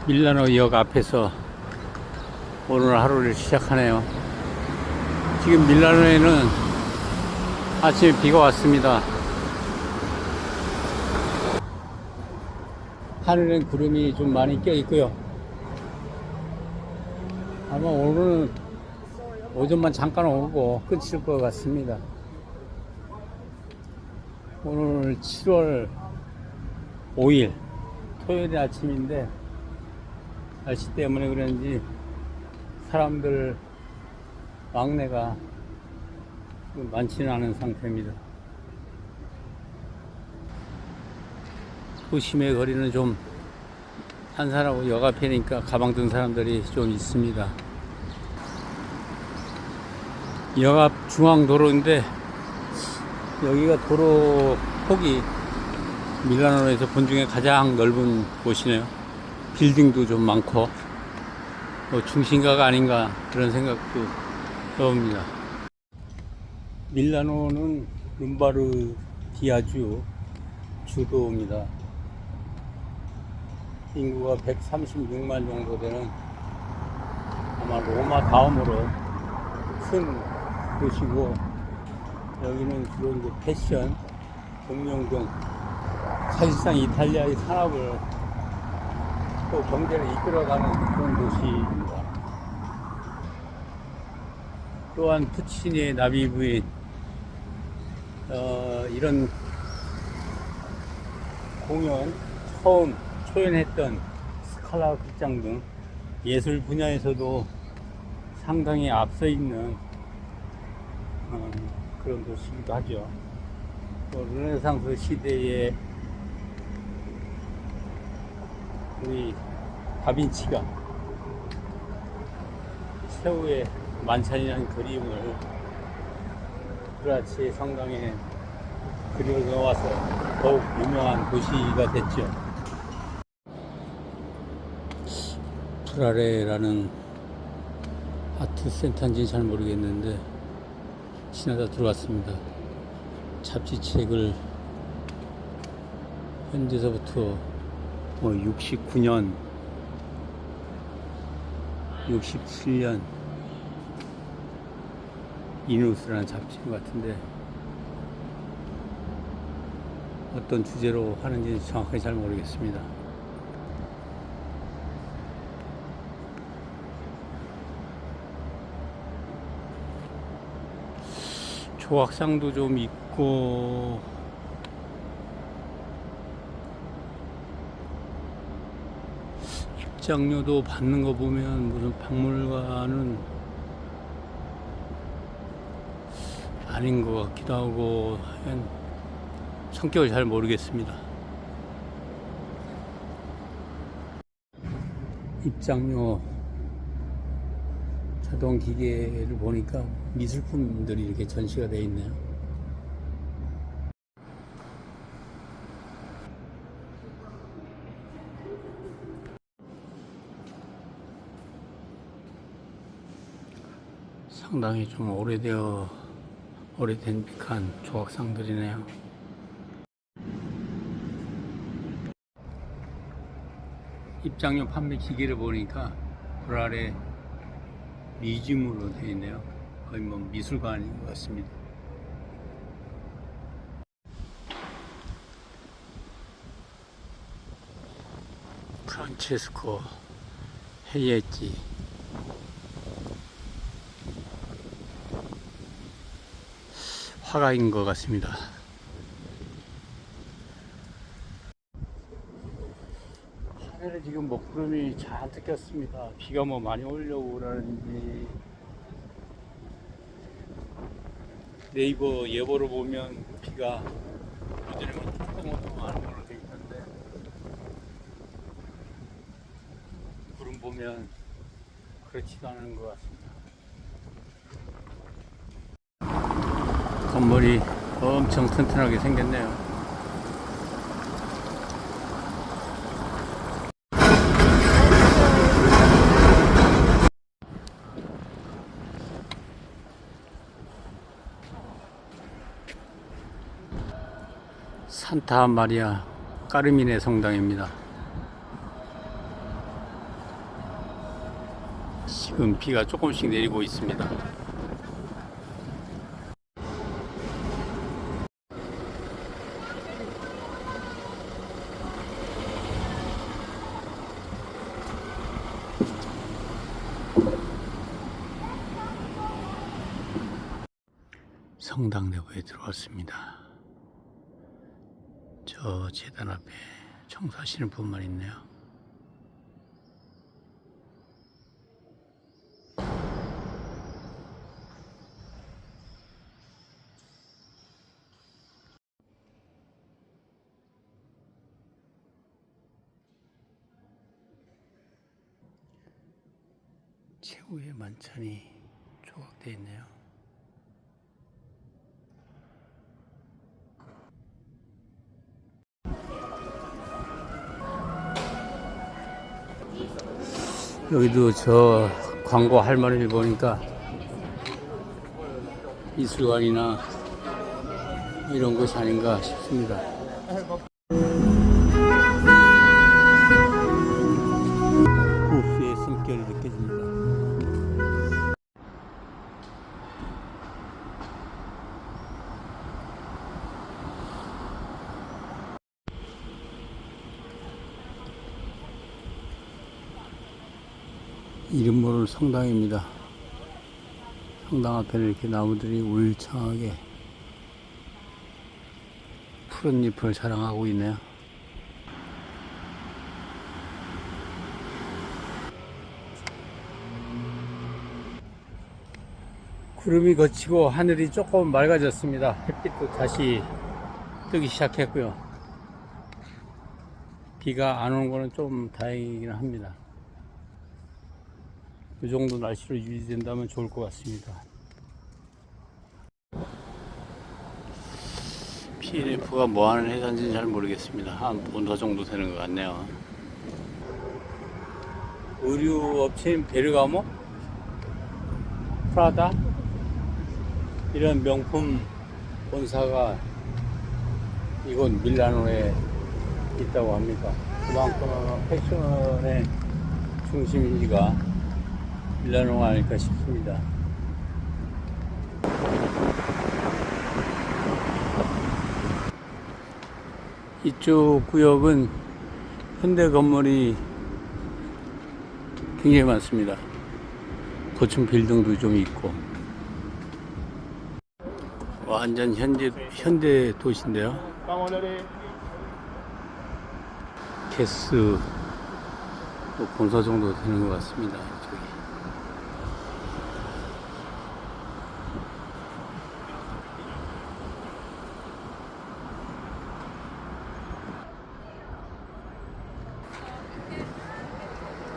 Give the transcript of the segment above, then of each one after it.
밀라노역 앞에서 오늘 하루를 시작하네요. 지금 밀라노에는 아침에 비가 왔습니다. 하늘엔 구름이 좀 많이 껴 있고요. 아마 오늘은 오전만 잠깐 오고 끝일 것 같습니다. 오늘 7월 5일 토요일 아침인데 날씨 때문에 그런지 사람들 왕래가 많지는 않은 상태입니다. 도심의 거리는 좀 한산하고 역 앞이니까 가방 든 사람들이 좀 있습니다. 역 앞 중앙도로인데 여기가 도로 폭이 밀라노에서 본 중에 가장 넓은 곳이네요. 빌딩도 좀 많고 중심가가 아닌가 그런 생각도 해봅니다. 밀라노는 룸바르디아주 주도입니다. 인구가 136만 정도 되는 아마 로마 다음으로 큰 도시고, 여기는 주로 이제 패션, 공용 등 사실상 이탈리아의 산업을 또 경제를 이끌어가는 그런 도시입니다. 또한 푸치니의 나비 부인 이런 공연 처음 초연했던 스칼라 극장 등 예술 분야에서도 상당히 앞서 있는 그런 도시이기도 하죠. 또 르네상스 시대에 우리 다빈치가 최후의 만찬이라는 그림을 브라치 성당에 그림을 넣어와서 더욱 유명한 도시가 됐죠. 프라레라는 아트 센터인지는 잘 모르겠는데 지나다 들어왔습니다. 잡지책을 현재서부터 69년, 67년 이누스라는 잡지 같은데 어떤 주제로 하는지 정확하게 잘 모르겠습니다. 조각상도 좀 있고 입장료도 받는 거 보면 무슨 박물관은 아닌 것 같기도 하고 성격을 잘 모르겠습니다. 입장료 자동 기계를 보니까 미술품들이 이렇게 전시가 되어 있네요. 상당히 좀 오래된 빅한 조각상들이네요. 입장료 판매 기계를 보니까 브라레 뮤지엄으로 되어 있네요. 거의 미술관인 것 같습니다. 프란체스코 헤이에티 화가인 것 같습니다. 하늘에 지금 먹구름이 잔뜩 꼈습니다. 비가 많이 오려고 그러는지 네이버 예보를 보면 비가 오전에만 조금 많은 걸로 되어 있던데 구름 보면 그렇지도 않은 것 같습니다. 건물이 엄청 튼튼하게 생겼네요. 산타 마리아 까르미네 성당입니다. 지금 비가 조금씩 내리고 있습니다. 성당 내부에 들어왔습니다. 저 재단 앞에 청소하시는 분만 있네요. 최후의 만찬이 조각되어 있네요. 여기도 저 광고 할머니를 보니까 미술관이나 이런 곳이 아닌가 싶습니다. 호수의 숨결이 느껴집니다. 이름 모를 성당입니다. 성당 앞에는 이렇게 나무들이 울창하게 푸른 잎을 자랑하고 있네요. 구름이 걷히고 하늘이 조금 맑아졌습니다. 햇빛도 다시 뜨기 시작했고요. 비가 안 오는 거는 좀 다행이긴 합니다. 이 정도 날씨로 유지된다면 좋을 것 같습니다. PNF가 뭐하는 회사인지는 잘 모르겠습니다. 한 본사 정도 되는 것 같네요. 의류 업체인 베르가모, 프라다 이런 명품 본사가 이곳 밀라노에 있다고 합니다. 그만큼 패션의 중심지가 밀라노가 아닐까 싶습니다. 이쪽 구역은 현대 건물이 굉장히 많습니다. 고층 빌딩도 좀 있고 완전 현대 도시인데요. 게스 본사 정도 되는 것 같습니다. 이쪽이.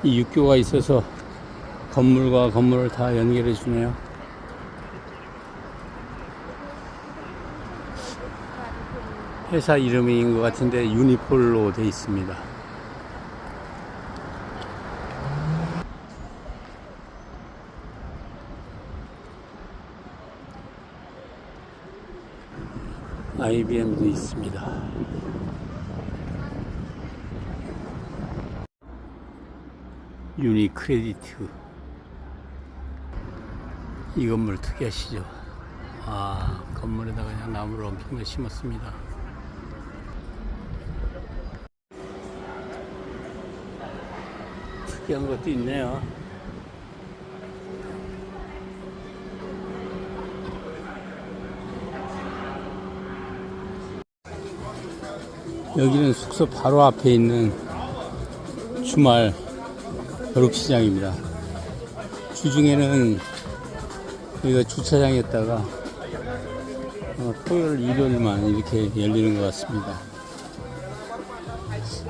이 육교가 있어서 건물과 건물을 다 연결해 주네요. 회사 이름인 것 같은데 유니폴로 되어 있습니다. IBM도 있습니다. 유니크레디트. 이 건물 특이하시죠? 아, 건물에다가 그냥 나무를 엄청나게 심었습니다. 특이한 것도 있네요. 여기는 숙소 바로 앞에 있는 주말 벼룩시장입니다. 주중에는 여기가 주차장이었다가 토요일, 일요일만 이렇게 열리는 것 같습니다.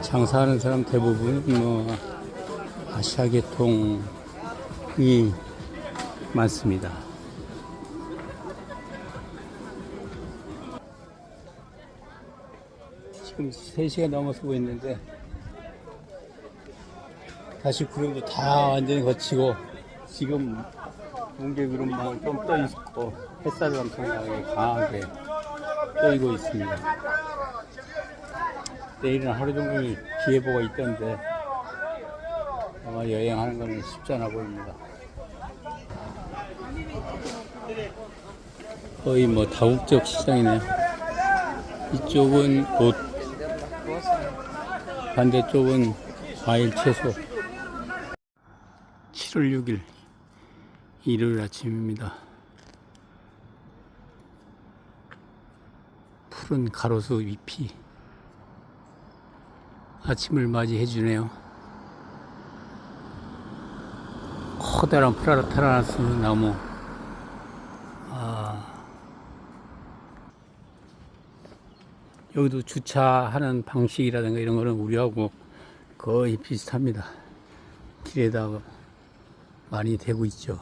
장사하는 사람 대부분 아시아 계통이 많습니다. 지금 3시가 넘어서고 있는데 다시 구름도 다 완전히 거치고 지금 뭉게구름만 좀 떠 있고 햇살이 엄청나게 강하게 떠이고 있습니다. 내일은 하루 종일 비 예보가 있던데 아마 여행하는 것은 쉽지 않아 보입니다. 거의 뭐 다국적 시장이네요. 이쪽은 옷, 반대쪽은 과일, 채소. 7월 6일 일요일 아침입니다. 푸른 가로수 잎이 아침을 맞이해 주네요. 커다란 프라타라스 나무. 여기도 주차하는 방식이라든가 이런 거는 우리하고 거의 비슷합니다. 길에다가 많이 대고 있죠.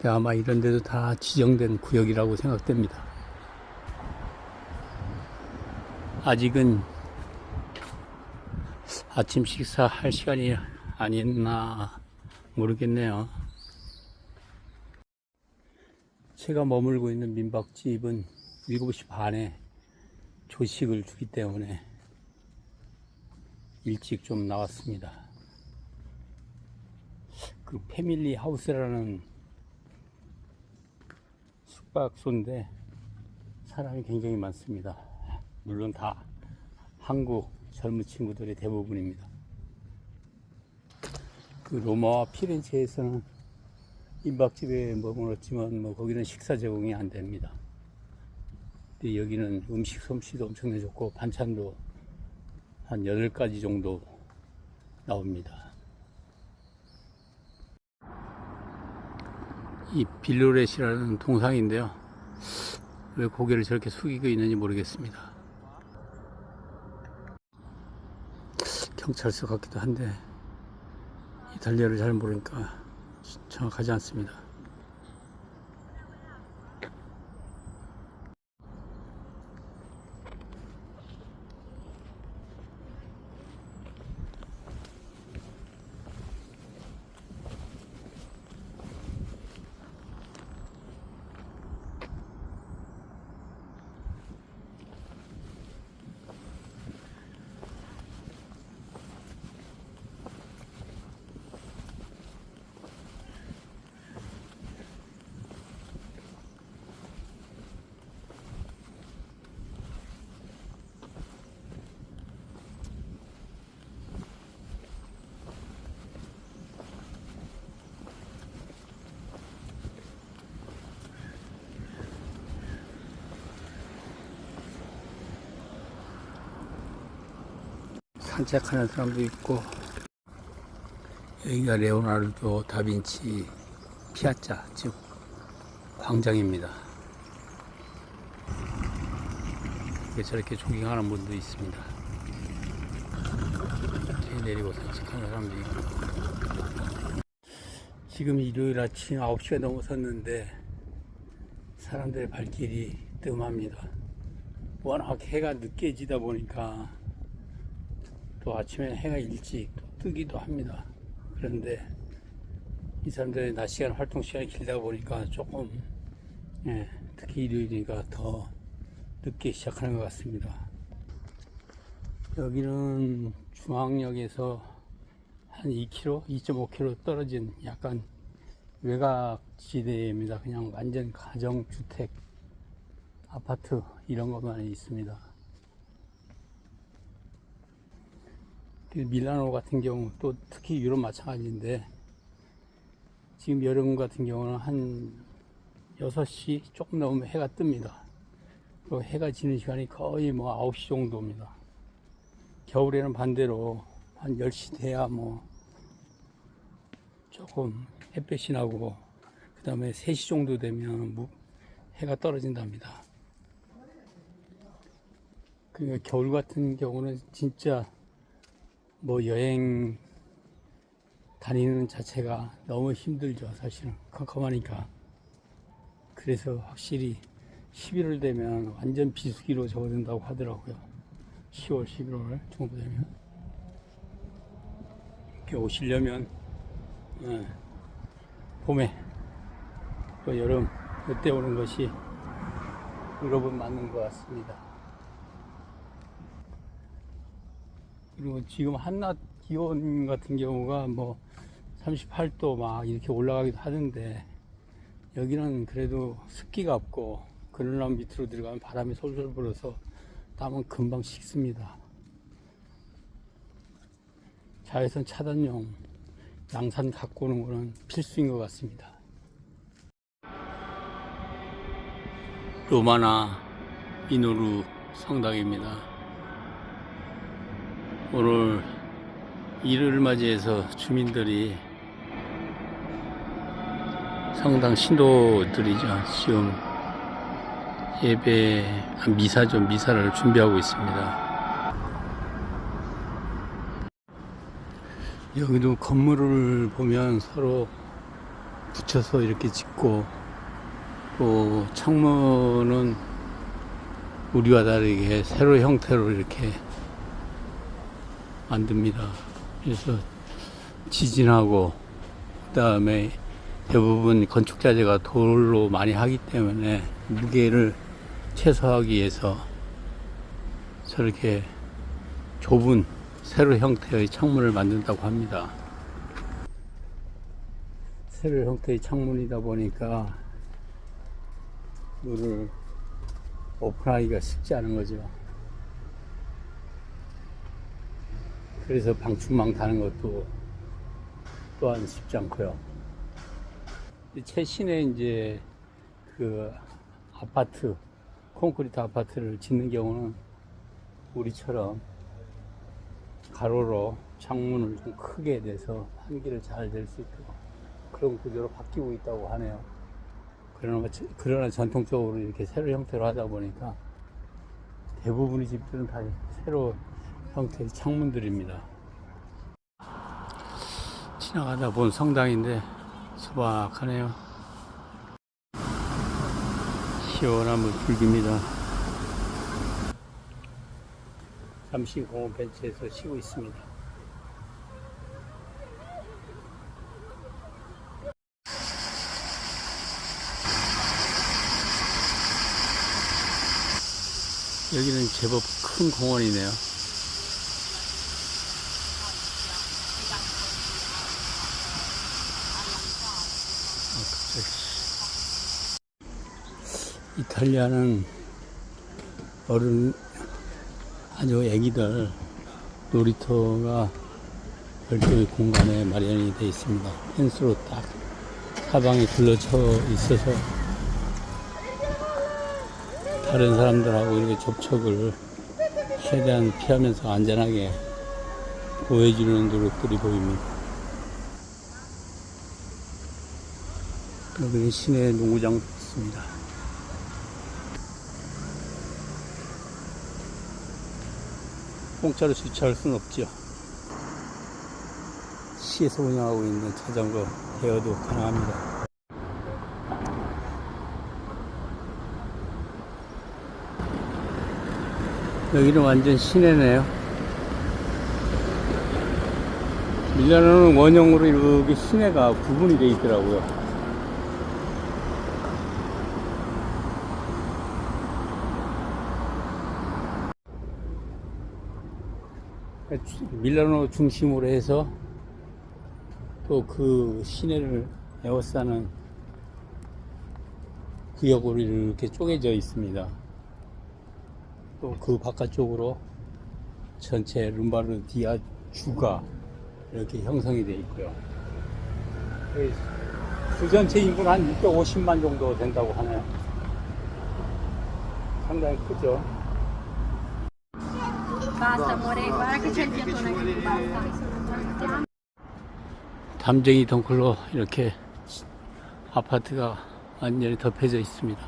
아마 이런 데도 다 지정된 구역이라고 생각됩니다. 아직은 아침 식사할 시간이 아니었나 모르겠네요. 제가 머물고 있는 민박집은 7시 반에 조식을 주기 때문에 일찍 좀 나왔습니다. 그 패밀리 하우스라는 숙박소인데 사람이 굉장히 많습니다. 물론 다 한국 젊은 친구들의 대부분입니다. 그 로마와 피렌체에서는 민박집에 머물렀지만 뭐 거기는 식사 제공이 안 됩니다. 근데 여기는 음식 솜씨도 엄청나게 좋고 반찬도 한 8가지 정도 나옵니다. 이 빌로렛이라는 동상인데요. 왜 고개를 저렇게 숙이고 있는지 모르겠습니다. 경찰서 같기도 한데 이탈리아를 잘 모르니까 정확하지 않습니다. 산책하는 사람도 있고, 여기가 레오나르도 다빈치 피아자, 즉 광장입니다. 저렇게 조깅하는 분도 있습니다. 이렇게 내리고 산책하는 사람도 있고. 지금 일요일 아침 9시가 넘어섰는데 사람들의 발길이 뜸합니다. 워낙 해가 늦게 지다 보니까 또 아침에 해가 일찍 뜨기도 합니다. 그런데 이 사람들의 낮 시간 활동 시간이 길다 보니까 조금 특히 일요일이니까 더 늦게 시작하는 것 같습니다. 여기는 중앙역에서 한 2km, 2.5km 떨어진 약간 외곽지대입니다. 그냥 완전 가정주택, 아파트 이런 것만 있습니다. 밀라노 같은 경우 또 특히 유럽 마찬가지인데 지금 여름 같은 경우는 한 6시 조금 넘으면 해가 뜹니다. 그 해가 지는 시간이 거의 뭐 9시 정도입니다. 겨울에는 반대로 한 10시 돼야 뭐 조금 햇볕이 나고 그 다음에 3시 정도 되면 해가 떨어진답니다. 그러니까 겨울 같은 경우는 진짜 뭐 여행 다니는 자체가 너무 힘들죠. 사실은 컴컴하니까. 그래서 확실히 11월 되면 완전 비수기로 접어든다고 하더라고요. 10월, 11월 정도 되면 이렇게 오시려면 봄에 또 여름 이때 오는 것이 유럽은 맞는 것 같습니다. 그리고 지금 한낮 기온 같은 경우가 뭐 38도 막 이렇게 올라가기도 하는데, 여기는 그래도 습기가 없고 그늘나무 밑으로 들어가면 바람이 솔솔 불어서 땀은 금방 식습니다. 자외선 차단용 양산 갖고 오는 거는 필수인 것 같습니다. 로마나 미노루 성당입니다. 오늘 일요일 맞이해서 주민들이 성당 신도들이죠. 지금 미사를 준비하고 있습니다. 여기도 건물을 보면 서로 붙여서 이렇게 짓고, 또 창문은 우리와 다르게 세로 형태로 이렇게 만듭니다. 그래서 지진하고, 그 다음에 대부분 건축 자재가 돌로 많이 하기 때문에 무게를 최소화하기 위해서 저렇게 좁은 세로 형태의 창문을 만든다고 합니다. 세로 형태의 창문이다 보니까 물을 오픈하기가 쉽지 않은 거죠. 그래서 방충망 다는 것도 또한 쉽지 않고요. 최신의 이제 그 아파트, 콘크리트 아파트를 짓는 경우는 우리처럼 가로로 창문을 좀 크게 내서 환기를 잘 낼 수 있도록 그런 구조로 바뀌고 있다고 하네요. 그러나 전통적으로 이렇게 세로 형태로 하다 보니까 대부분의 집들은 다 세로 형태의 창문들입니다. 지나가다 본 성당인데 소박하네요. 시원한 물줄기입니다. 잠시 공원 벤치에서 쉬고 있습니다. 여기는 제법 큰 공원이네요. 이탈리아는 아주 애기들 놀이터가 별도의 공간에 마련이 되어 있습니다. 펜스로 딱 사방이 둘러쳐 있어서 다른 사람들하고 이렇게 접촉을 최대한 피하면서 안전하게 보호해주는 노력들이 보입니다. 여기는 시내 농구장도 있습니다. 공짜로 주차할 수는 없죠. 시에서 운영하고 있는 자전거 대여도 가능합니다. 여기는 완전 시내네요. 밀라노는 원형으로 이렇게 시내가 구분이 되어 있더라고요. 밀라노 중심으로 해서 또 그 시내를 에워싸는 구역으로 이렇게 쪼개져 있습니다. 또 그 바깥쪽으로 전체 룸바르디아 주가 이렇게 형성이 되어 있고요. 그 전체 인구는 한 650만 정도 된다고 하네요. 상당히 크죠. Basta amore, guarda che c'è il piattone qui, basta. 담쟁이 덩클로 이렇게 아파트가 완전히 덮여져 있습니다.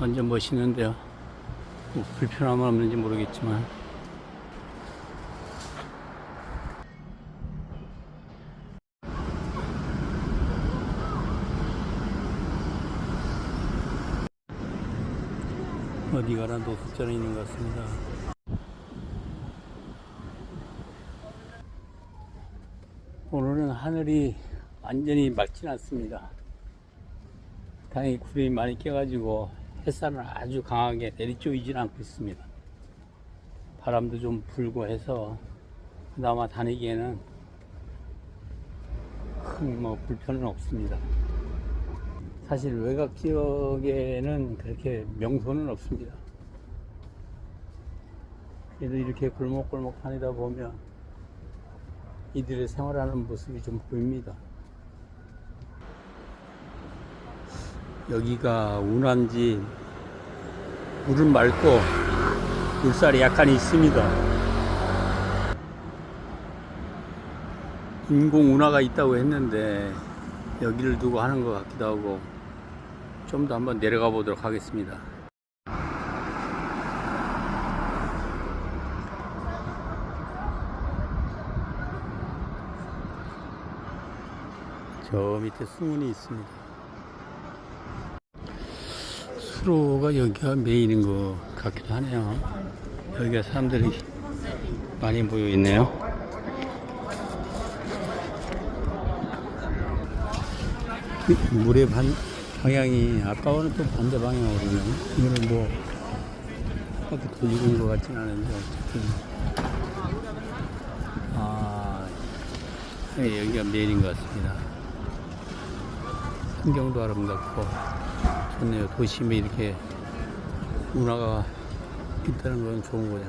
완전 멋있는데요. 뭐 불편함은 없는지 모르겠지만 어디 가나 노숙자는 있는 것 같습니다. 오늘은 하늘이 완전히 맑진 않습니다. 다행히 구름이 많이 껴가지고 햇살은 아주 강하게 내리쬐이지는 않고 있습니다. 바람도 좀 불고 해서 그나마 다니기에는 큰 뭐 불편은 없습니다. 사실 외곽 지역에는 그렇게 명소는 없습니다. 그래도 이렇게 골목골목 다니다 보면 이들의 생활하는 모습이 좀 보입니다. 여기가 운한지 물은 맑고 물살이 약간 있습니다. 인공 운하가 있다고 했는데 여기를 두고 하는 것 같기도 하고 좀 더 한번 내려가 보도록 하겠습니다. 저 밑에 수문이 있습니다. 수로가 여기가 메인인 것 같기도 하네요. 여기가 사람들이 많이 모여 있네요. 물의 방향이 아까와는 또 반대 방향으로 오네요. 이거는 뭐 이렇게 돌리고 있는 것 같진 않은데 어쨌든 네, 여기가 메인인 것 같습니다. 풍경도 아름답고 좋네요. 도심에 이렇게 문화가 있다는 건 좋은 거죠.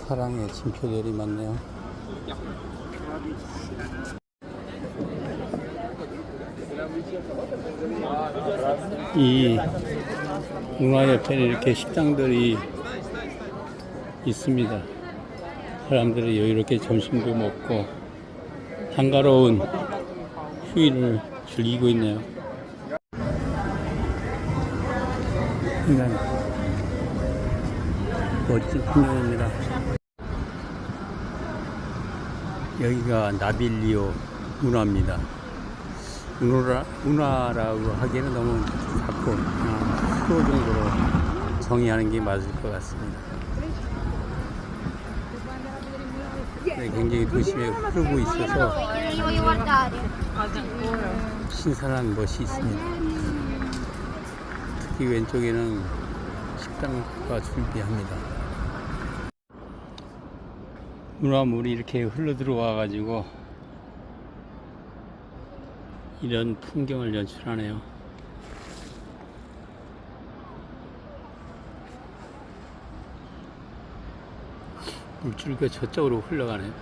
사랑의 징표들이 많네요. 이 문화 옆에는 이렇게 식당들이 있습니다. 사람들이 여유롭게 점심도 먹고 한가로운 휴일을 즐기고 있네요. 굉장히 멋진 풍경입니다. 여기가 나빌리오 운하입니다. 운하라고 하기에는 너무 작고 수로 정도로 정의하는 게 맞을 것 같습니다. 네, 굉장히 도심에 흐르고 있어서 신선한 멋이 있습니다. 특히 왼쪽에는 식당과 준비합니다. 운하물이 이렇게 흘러 들어와 가지고 이런 풍경을 연출하네요. 물줄기가 저쪽으로 흘러가네요.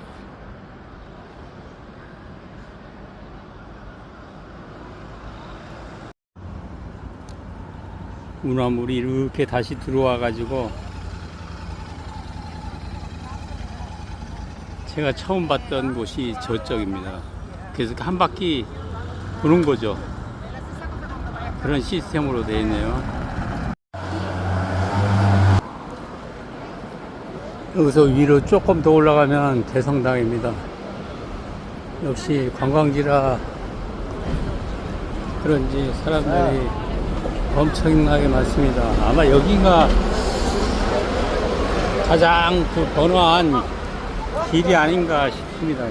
운하물이 이렇게 다시 들어와 가지고 제가 처음 봤던 곳이 저쪽입니다. 그래서 한 바퀴 도는 거죠. 그런 시스템으로 되어 있네요. 여기서 위로 조금 더 올라가면 대성당입니다. 역시 관광지라 그런지 사람들이 엄청나게 많습니다. 아마 여기가 가장 번화한 길이 아닌가 싶습니다.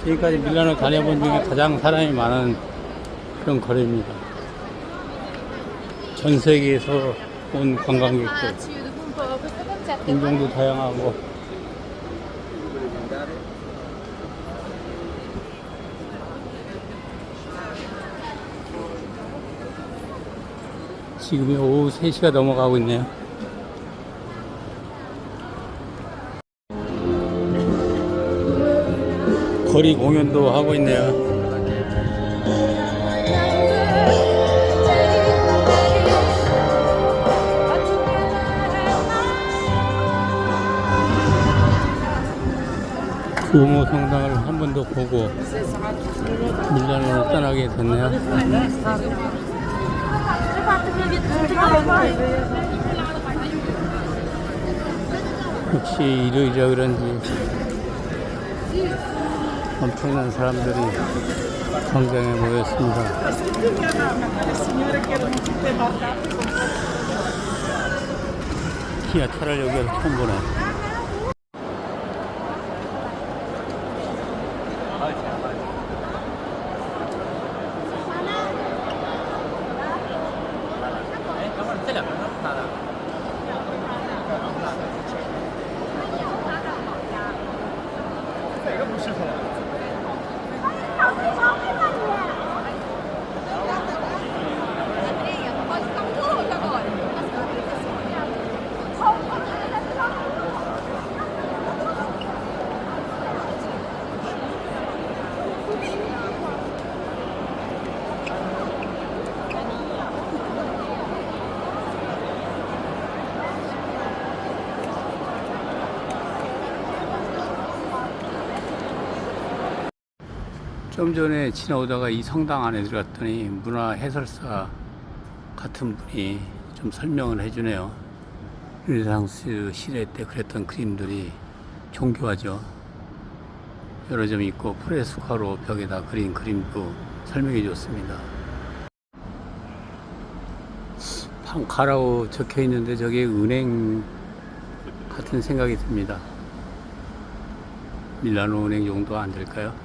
지금까지 밀라노 다녀본 중에 가장 사람이 많은 그런 거리입니다. 전 세계에서 온 관광객들, 인종도 다양하고 지금이 오후 3시가 넘어가고 있네요. 거리 공연도 하고 있네요. 두오모 성당을 한 번 더 보고 밀라노를 떠나게 됐네요. 역시 일요일이라 그런지 엄청난 사람들이 광장에 모였습니다. 기아차를 여기서 처음 보네. 좀 전에 지나오다가 이 성당 안에 들어갔더니 문화 해설사 같은 분이 좀 설명을 해주네요. 르네상스 시대 때 그렸던 그림들이 정교하죠. 여러 점 있고 프레스코로 벽에다 그린 그림도 설명해 줬습니다. 방카라고 적혀 있는데 저게 은행 같은 생각이 듭니다. 밀라노 은행 정도 안 될까요?